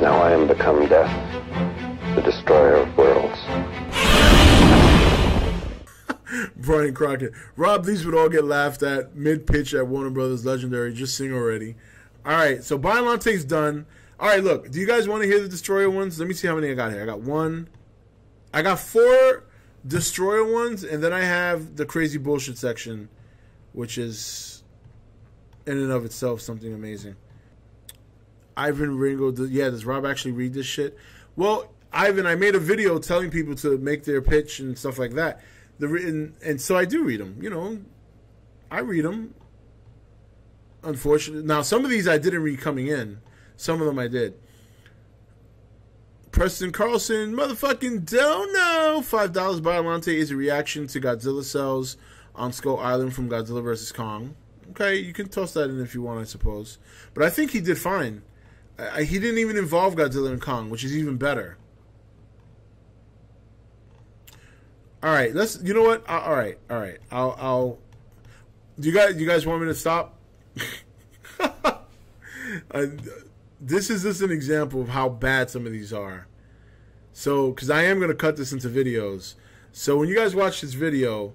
Now I am become death, the destroyer of worlds. Brian Crockett. Rob, these would all get laughed at mid-pitch at Warner Brothers Legendary. Just sing already. All right, so Biolante's done. All right, look, do you guys want to hear the Destroyer ones? Let me see how many I got here. I got one. I got 4 Destroyer ones, and then I have the crazy bullshit section, which is in and of itself something amazing. Ivan Ringo, yeah, does Rob actually read this shit? Well, Ivan, I made a video telling people to make their pitch and stuff like that. And so I do read them. You know, I read them. Unfortunately. Now, some of these I didn't read coming in. Some of them I did. Preston Carlson, motherfucking don't know. $5 Biollante is a reaction to Godzilla cells on Skull Island from Godzilla vs. Kong. Okay, you can toss that in if you want, I suppose. But I think he did fine. He didn't even involve Godzilla and Kong, which is even better. All right, let's. You know what? All right. I'll. Do you guys want me to stop? This is just an example of how bad some of these are. So, because I am going to cut this into videos. So when you guys watch this video,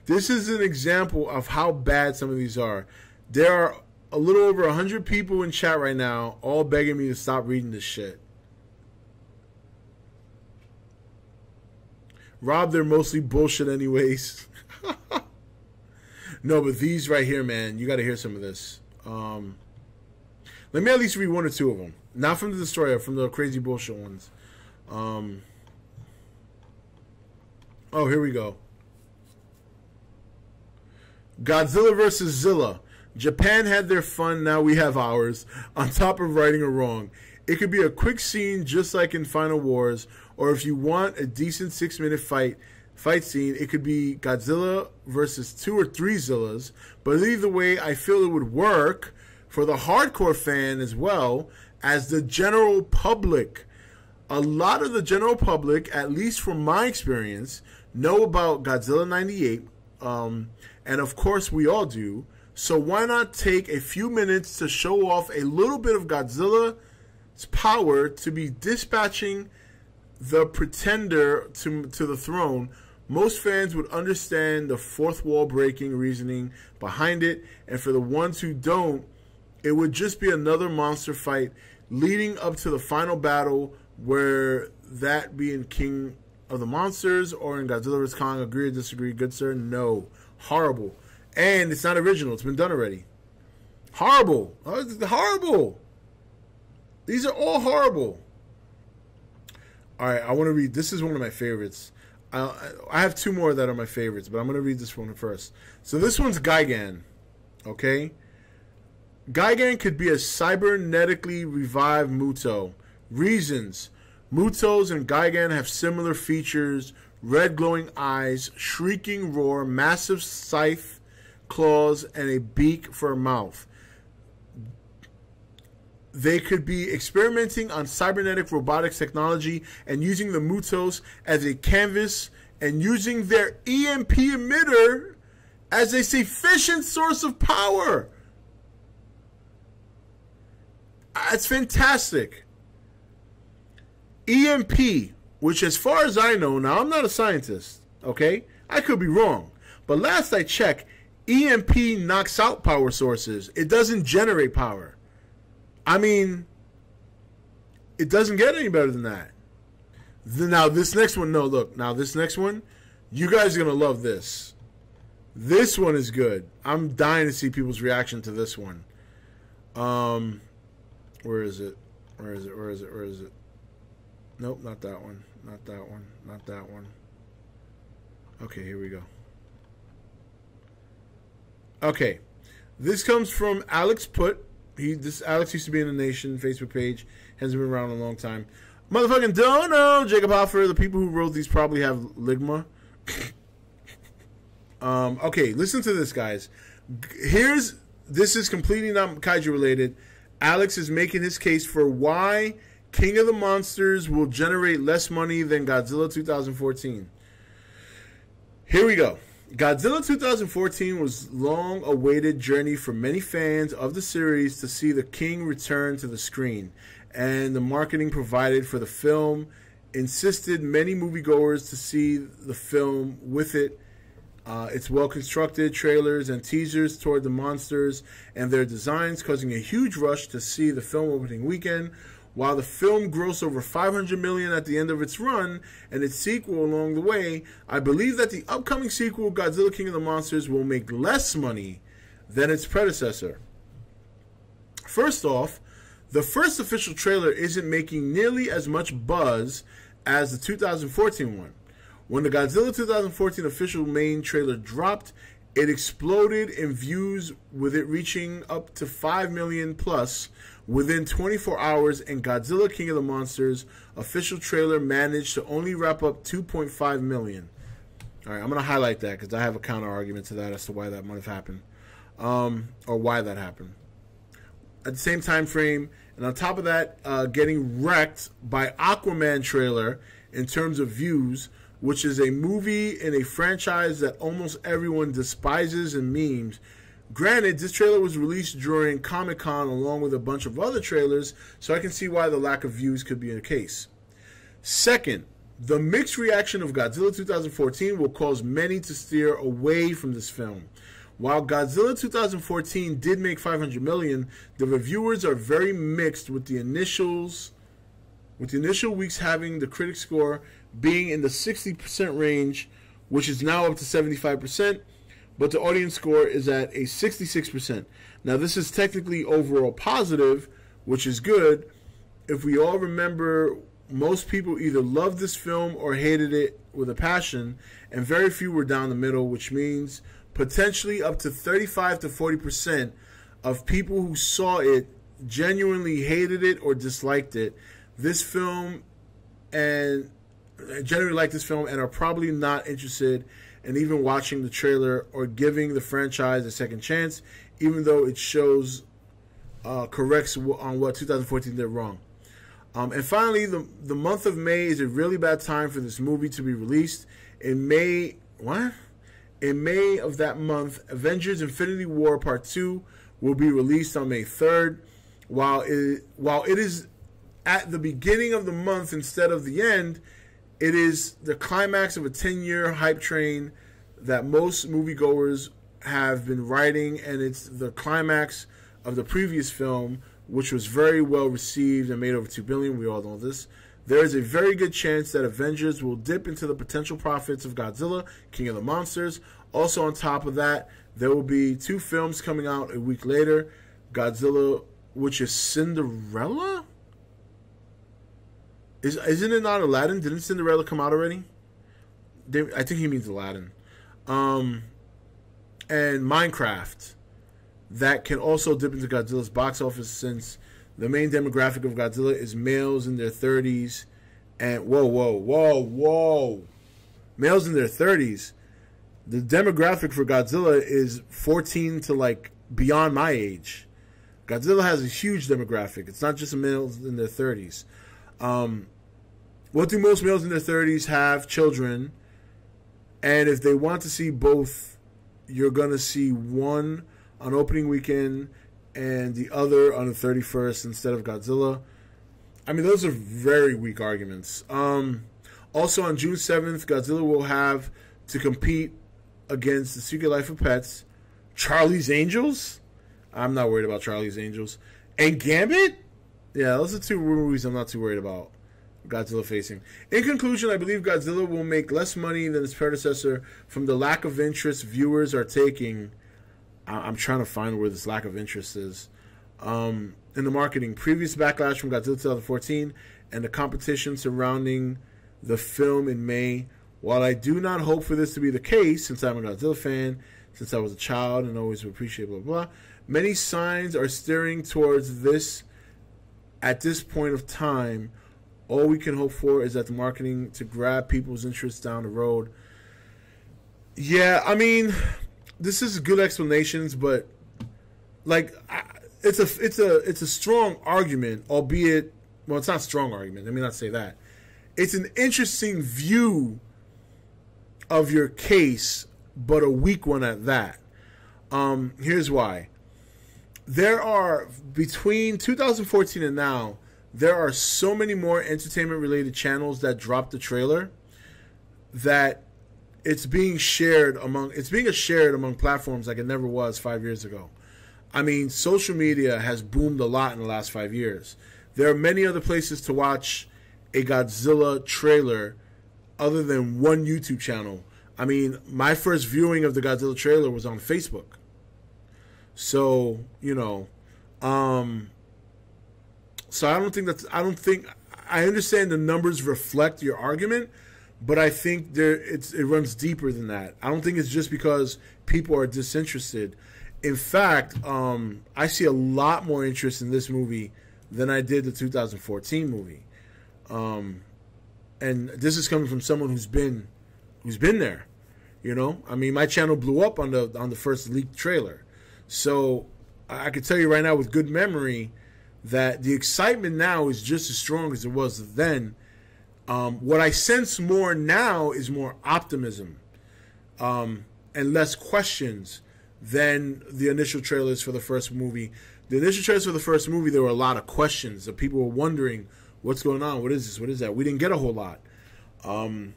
this is an example of how bad some of these are. There are a little over 100 people in chat right now, all begging me to stop reading this shit. Rob, they're mostly bullshit anyways. No, but these right here, man, you got to hear some of this. Let me at least read 1 or 2 of them. Not from the Destroyer, from the crazy bullshit ones. Oh, here we go. Godzilla vs. Zilla. Japan had their fun, now we have ours. On top of righting a wrong. It could be a quick scene just like in Final Wars, or if you want a decent 6-minute fight scene, it could be Godzilla versus 2 or 3 Zillas. But either way, I feel it would work for the hardcore fan as well as the general public. A lot of the general public, at least from my experience, know about Godzilla 98, and of course we all do. So why not take a few minutes to show off a little bit of Godzilla's power to be dispatching the pretender to the throne? Most fans would understand the fourth wall breaking reasoning behind it, and for the ones who don't, it would just be another monster fight leading up to the final battle, where that being King of the Monsters or in Godzilla vs. Kong. Agree or disagree? Good sir? No. Horrible. And it's not original. It's been done already. Horrible. Horrible. These are all horrible. All right, I want to read. This is one of my favorites. I have 2 more that are my favorites, but I'm going to read this one first. So this one's Gigan. Okay? Gigan could be a cybernetically revived Muto. Reasons. Mutos and Gigan have similar features. Red glowing eyes, shrieking roar, massive scythe claws, and a beak for a mouth. They could be experimenting on cybernetic robotics technology and using the Mutos as a canvas and using their EMP emitter as a sufficient source of power. It's fantastic. EMP, which as far as I know, now I'm not a scientist, okay? I could be wrong. But last I checked, EMP knocks out power sources. It doesn't generate power. I mean, it doesn't get any better than that. Now this next one, no, look. Now this next one, you guys are going to love this. This one is good. I'm dying to see people's reaction to this one. Where is it? Where is it? Where is it? Where is it? Nope, not that one. Not that one. Not that one. Okay, here we go. Okay. This comes from Alex Put. This Alex used to be in the Nation Facebook page. Hasn't been around a long time. Motherfucking don't know. Jacob Hoffer. The people who wrote these probably have ligma. Okay, listen to this, guys. This is completely not kaiju related. Alex is making his case for why King of the Monsters will generate less money than Godzilla 2014. Here we go. Godzilla 2014 was a long-awaited journey for many fans of the series to see the King return to the screen, and the marketing provided for the film insisted many moviegoers to see the film with it. Its well-constructed trailers and teasers toward the monsters and their designs causing a huge rush to see the film opening weekend. While the film grossed over $500 million at the end of its run and its sequel along the way, I believe that the upcoming sequel, Godzilla King of the Monsters, will make less money than its predecessor. First off, the first official trailer isn't making nearly as much buzz as the 2014 one. When the Godzilla 2014 official main trailer dropped, it exploded in views, with it reaching up to 5 million plus within 24 hours, and Godzilla King of the Monsters official trailer managed to only wrap up 2.5 million. All right, I'm going to highlight that because I have a counter argument to that as to why that might have happened, or why that happened. At the same time frame, and on top of that, getting wrecked by Aquaman trailer in terms of views, which is a movie in a franchise that almost everyone despises and memes. Granted, this trailer was released during Comic-Con along with a bunch of other trailers, so I can see why the lack of views could be the case. Second, the mixed reaction of Godzilla 2014 will cause many to steer away from this film. While Godzilla 2014 did make $500 million, the reviewers are very mixed, with the initial weeks having the critic score being in the 60% range, which is now up to 75%, but the audience score is at a 66%. Now, this is technically overall positive, which is good. If we all remember, most people either loved this film or hated it with a passion, and very few were down the middle, which means potentially up to 35 to 40% of people who saw it genuinely hated it or disliked it. This film and generally like this film and are probably not interested in even watching the trailer or giving the franchise a second chance, even though it shows corrects on what 2014 did wrong. And finally, the month of May is a really bad time for this movie to be released. In May of that month, Avengers Infinity War Part 2 will be released on May 3rd. While it is at the beginning of the month instead of the end, it is the climax of a 10-year hype train that most moviegoers have been riding, and it's the climax of the previous film, which was very well received and made over $2 billion. We all know this. There is a very good chance that Avengers will dip into the potential profits of Godzilla, King of the Monsters. Also, on top of that, there will be 2 films coming out a week later. Godzilla, which is Cinderella? Isn't it not Aladdin? Didn't Cinderella come out already? I think he means Aladdin. And Minecraft. That can also dip into Godzilla's box office, since the main demographic of Godzilla is males in their 30s. And whoa. Males in their 30s. The demographic for Godzilla is 14 to like beyond my age. Godzilla has a huge demographic. It's not just males in their 30s. What do most males in their 30s have? Children. And if they want to see both, you're going to see one on opening weekend and the other on the 31st instead of Godzilla. I mean, those are very weak arguments. Also, on June 7th, Godzilla will have to compete against The Secret Life of Pets, Charlie's Angels. I'm not worried about Charlie's Angels. And Gambit? Yeah, those are 2 movies I'm not too worried about Godzilla facing. In conclusion, I believe Godzilla will make less money than its predecessor from the lack of interest viewers are taking. I'm trying to find where this lack of interest is. In the marketing, previous backlash from Godzilla 2014 and the competition surrounding the film in May. While I do not hope for this to be the case, since I'm a Godzilla fan, since I was a child and always appreciate blah, blah, blah, many signs are steering towards this at this point of time. All we can hope for is that the marketing to grab people's interest down the road. Yeah, I mean, this is good explanations, but like, it's a strong argument, albeit, well, it's not a strong argument. Let me not say that. It's an interesting view of your case, but a weak one at that. Here's why. There are, between 2014 and now, there are so many more entertainment-related channels that dropped the trailer that it's being shared among platforms like it never was 5 years ago. I mean, social media has boomed a lot in the last 5 years. There are many other places to watch a Godzilla trailer other than one YouTube channel. I mean, my first viewing of the Godzilla trailer was on Facebook. So, so I understand the numbers reflect your argument, but I think it runs deeper than that. I don't think it's just because people are disinterested. In fact, I see a lot more interest in this movie than I did the 2014 movie. And this is coming from someone who's been there. I mean, my channel blew up on the first leaked trailer. So I can tell you right now with good memory that the excitement now is just as strong as it was then. What I sense more now is more optimism and less questions than the initial trailers for the first movie. The initial trailers for the first movie, there were a lot of questions that people were wondering, what's going on? What is this? What is that? We didn't get a whole lot. And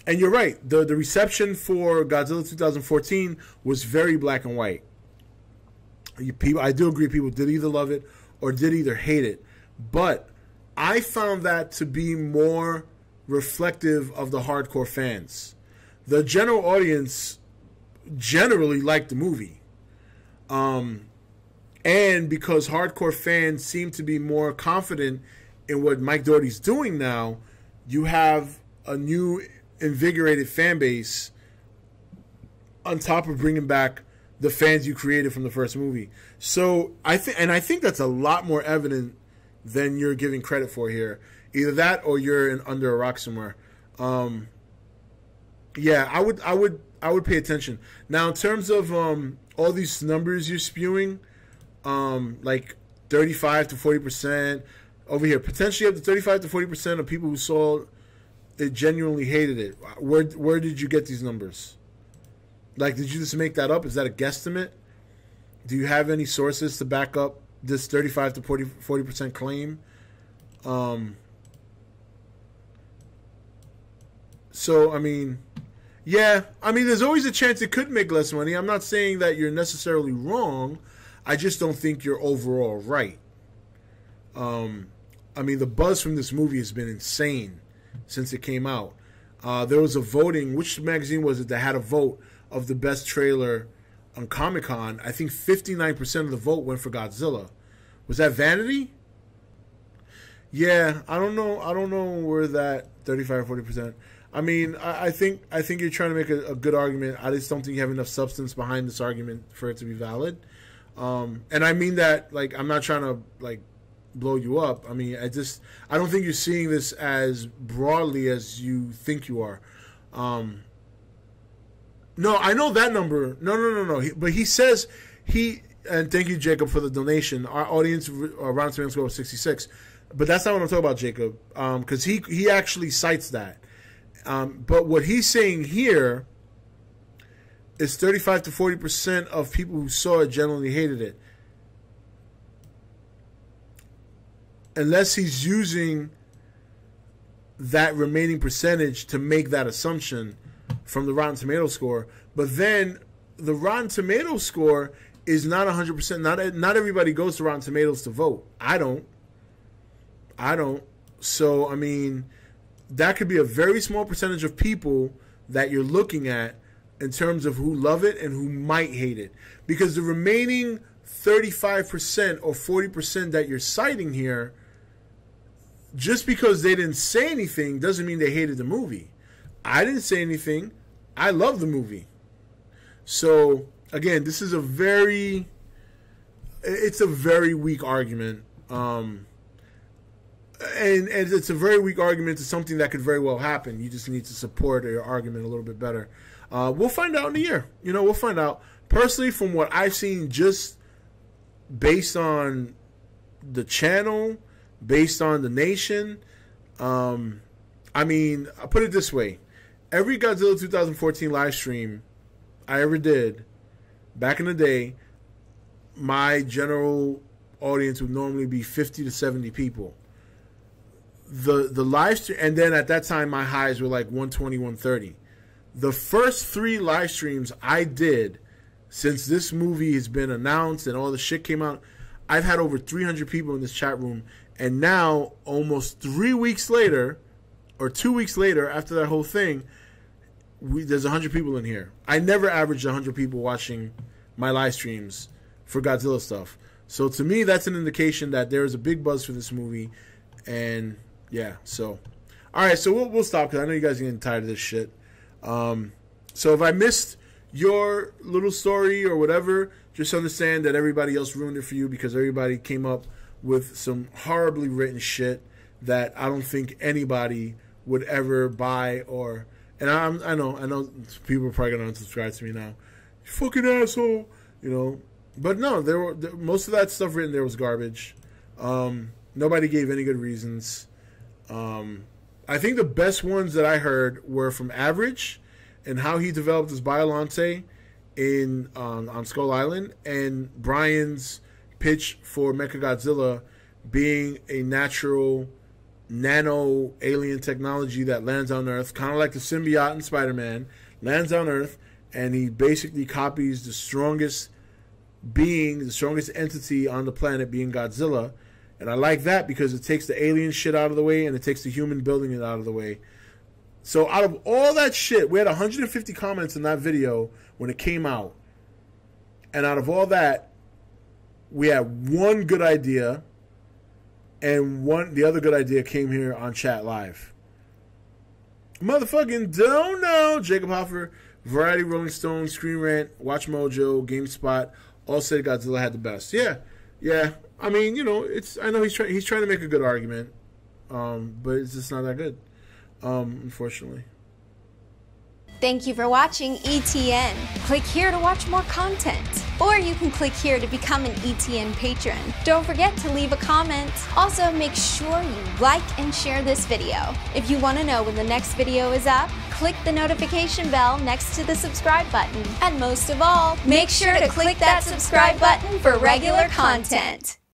you're right. The reception for Godzilla 2014 was very black and white. I do agree people did either love it or did either hate it. But I found that to be more reflective of the hardcore fans. The general audience generally liked the movie. And because hardcore fans seem to be more confident in what Mike Dougherty's doing now, you have a new invigorated fan base on top of bringing back the fans you created from the first movie. So I think that's a lot more evident than you're giving credit for here. Either that or you're under a rock somewhere. Yeah, I would pay attention. Now, in terms of all these numbers you're spewing, like 35 to 40% over here, potentially up to 35 to 40% of people who saw it genuinely hated it. Where did you get these numbers? Like, did you just make that up? Is that a guesstimate? Do you have any sources to back up this 35 to 40% claim? So, I mean, yeah. I mean, there's always a chance it could make less money. I'm not saying that you're necessarily wrong. I just don't think you're overall right. I mean, the buzz from this movie has been insane since it came out. There was a voting. Which magazine was it that had a vote of the best trailer on Comic-Con? I think 59% of the vote went for Godzilla. Was that Vanity? Yeah, I don't know where that 35 or 40%. I mean, I think you're trying to make a good argument. I just don't think you have enough substance behind this argument for it to be valid. And I mean that, like, I'm not trying to, like, blow you up. I mean, I don't think you're seeing this as broadly as you think you are. No, I know that number. No. But he says and thank you, Jacob, for the donation. Our audience around Tomato score was 66. But that's not what I'm talking about, Jacob, because he actually cites that. But what he's saying here is 35 to 40% of people who saw it generally hated it. Unless he's using that remaining percentage to make that assumption from the Rotten Tomatoes score. But then the Rotten Tomatoes score is not 100%. Not everybody goes to Rotten Tomatoes to vote. I don't. So, I mean, that could be a very small percentage of people that you're looking at in terms of who love it and who might hate it. Because the remaining 35% or 40% that you're citing here, just because they didn't say anything doesn't mean they hated the movie. I didn't say anything. I love the movie. So, again, this is a very weak argument. And it's a very weak argument to something that could very well happen. You just need to support your argument a little bit better. We'll find out in a year. You know, we'll find out. Personally, from what I've seen, just based on the channel, based on the nation, I mean, I'll put it this way. Every Godzilla 2014 live stream I ever did, back in the day, my general audience would normally be 50 to 70 people. The live stream, and then at that time, my highs were like 120, 130. The first 3 live streams I did since this movie has been announced and all the shit came out, I've had over 300 people in this chat room. And now, almost 3 weeks later, or 2 weeks later, after that whole thing, there's 100 people in here. I never averaged 100 people watching my live streams for Godzilla stuff. So to me, that's an indication that there is a big buzz for this movie. And yeah, so. All right, so we'll stop because I know you guys are getting tired of this shit. So if I missed your little story or whatever, just understand that everybody else ruined it for you because everybody came up with some horribly written shit that I don't think anybody would ever buy or... And I know people are probably going to unsubscribe to me now. You fucking asshole. You know. But no, most of that stuff written there was garbage. Nobody gave any good reasons. I think the best ones that I heard were from Average and how he developed his Biolante on Skull Island, and Brian's pitch for Mechagodzilla being a natural nano alien technology that lands on Earth, kind of like the symbiote in Spider-Man, lands on Earth, and he basically copies the strongest being, the strongest entity on the planet being Godzilla. And I like that because it takes the alien shit out of the way and it takes the human building it out of the way. So out of all that shit, we had 150 comments in that video when it came out. And out of all that, we had one good idea, and the other good idea came here on chat live. Motherfucking don't know. Jacob Hoffer, Variety, Rolling Stone, Screen Rant, Watch Mojo, GameSpot, all said Godzilla had the best. Yeah. I mean, you know, I know he's trying to make a good argument, but it's just not that good, unfortunately. Thank you for watching E.T.N. Click here to watch more content. Or you can click here to become an E.T.N. patron. Don't forget to leave a comment. Also, make sure you like and share this video. If you want to know when the next video is up, click the notification bell next to the subscribe button. And most of all, make sure to click that subscribe button for regular content.